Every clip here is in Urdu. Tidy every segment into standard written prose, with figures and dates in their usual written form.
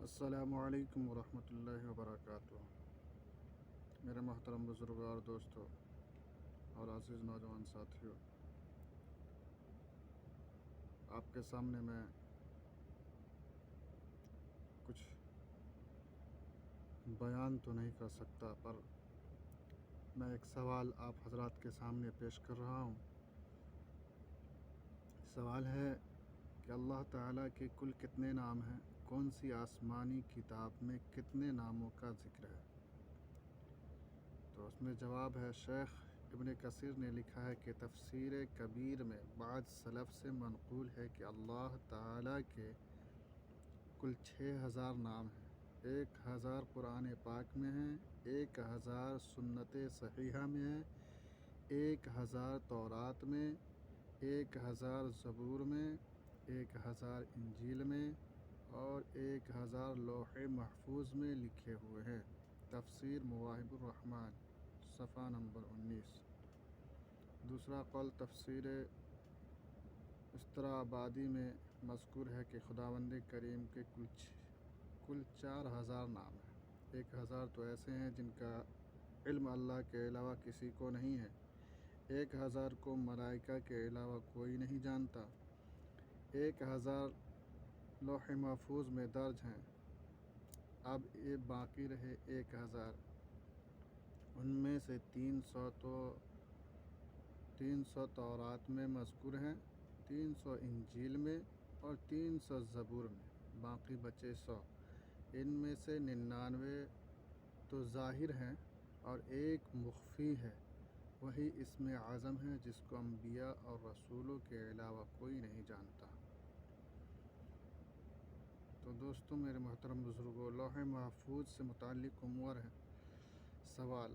السلام علیکم ورحمۃ اللہ وبرکاتہ۔ میرے محترم بزرگوں اور دوستوں اور عزیز نوجوان ساتھیوں، آپ کے سامنے میں کچھ بیان تو نہیں کر سکتا، پر میں ایک سوال آپ حضرات کے سامنے پیش کر رہا ہوں۔ سوال ہے کہ اللہ تعالیٰ کے کل کتنے نام ہیں؟ کون سی آسمانی کتاب میں کتنے ناموں کا ذکر ہے؟ تو اس میں جواب ہے، شیخ ابن کثیر نے لکھا ہے کہ تفسیر کبیر میں بعض سلف سے منقول ہے کہ اللہ تعالیٰ کے کل 6000 نام ہیں۔ 1000 قرآن پاک میں ہیں، 1000 سنت صحیحہ میں ہیں، 1000 تورات میں، 1000 زبور میں، 1000 انجیل میں اور 1000 لوح محفوظ میں لکھے ہوئے ہیں۔ تفسیر مواہب الرحمن صفحہ نمبر 19۔ دوسرا قول تفسیر استرابادی میں مذکور ہے کہ خداوند کریم کے کل 4000 نام ہیں۔ 1000 تو ایسے ہیں جن کا علم اللہ کے علاوہ کسی کو نہیں ہے، 1000 کو ملائکہ کے علاوہ کوئی نہیں جانتا، 1000 لوح محفوظ میں درج ہیں۔ اب یہ باقی رہے 1000، ان میں سے 300 تورات میں مذکور ہیں، 300 انجیل میں اور 300 زبور میں، باقی بچے 100۔ ان میں سے 99 تو ظاہر ہیں اور ایک مخفی ہے، وہی اسم اعظم ہے جس کو انبیاء اور رسولوں کے علاوہ کوئی نہیں جانتا۔ تو دوستوں، میرے محترم بزرگوں، لوح محفوظ سے متعلق امور ہے۔ سوال: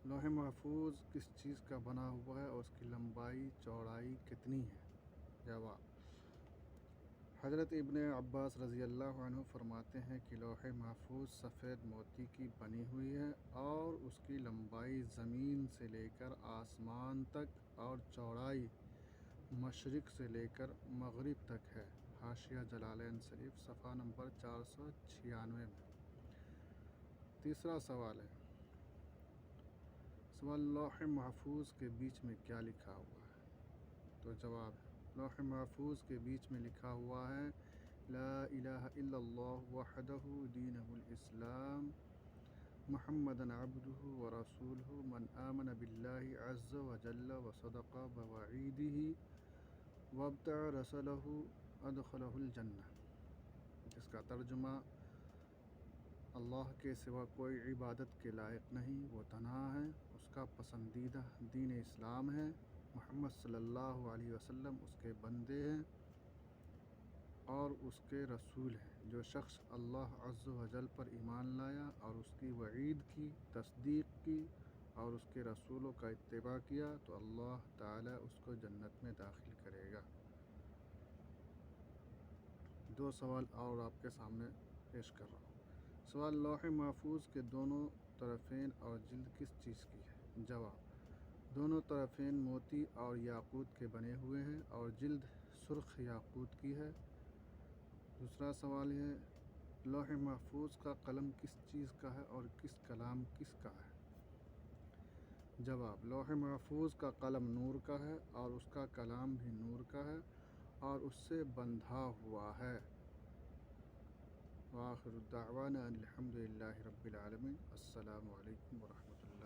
لوح محفوظ کس چیز کا بنا ہوا ہے اور اس کی لمبائی چوڑائی کتنی ہے؟ جواب: حضرت ابن عباس رضی اللہ عنہ فرماتے ہیں کہ لوح محفوظ سفید موتی کی بنی ہوئی ہے اور اس کی لمبائی زمین سے لے کر آسمان تک اور چوڑائی مشرق سے لے کر مغرب تک ہے۔ حاشیہ جلالین شریف صفحہ نمبر 496 میں۔ تیسرا سوال ہے، لوح محفوظ کے بیچ میں کیا لکھا ہوا ہے؟ تو جواب ہے، لوح محفوظ کے بیچ میں لکھا ہوا ہے، لا الہ الا اللہ وحدہ دینہ الاسلام محمدً عبدہ ورسولہ من آمن باللہ عز وجل وصدق بوعیدہ وابتغ رسولہ ادخلہ الجنہ۔ جس کا ترجمہ، اللہ کے سوا کوئی عبادت کے لائق نہیں، وہ تنہا ہے، اس کا پسندیدہ دین اسلام ہے، محمد صلی اللہ علیہ وسلم اس کے بندے ہیں اور اس کے رسول ہیں۔ جو شخص اللہ عز و جل پر ایمان لایا اور اس کی وعید کی تصدیق کی اور اس کے رسولوں کا اتباع کیا تو اللہ تعالیٰ اس کو جنت میں داخل کرے گا۔ دو سوال اور آپ کے سامنے پیش کر رہا ہوں۔ سوال: لوح محفوظ کے دونوں طرفین اور جلد کس چیز کی ہے؟ جواب: دونوں طرفین موتی اور یاقوت کے بنے ہوئے ہیں اور جلد سرخ یاقوت کی ہے۔ دوسرا سوال ہے، لوح محفوظ کا قلم کس چیز کا ہے اور کلام کس کا ہے؟ جواب: لوح محفوظ کا قلم نور کا ہے اور اس کا کلام بھی نور کا ہے اور اس سے بندھا ہوا ہے۔ وآخر دعوانا ان الحمد للہ رب العالمین۔ السلام علیکم ورحمۃ اللہ۔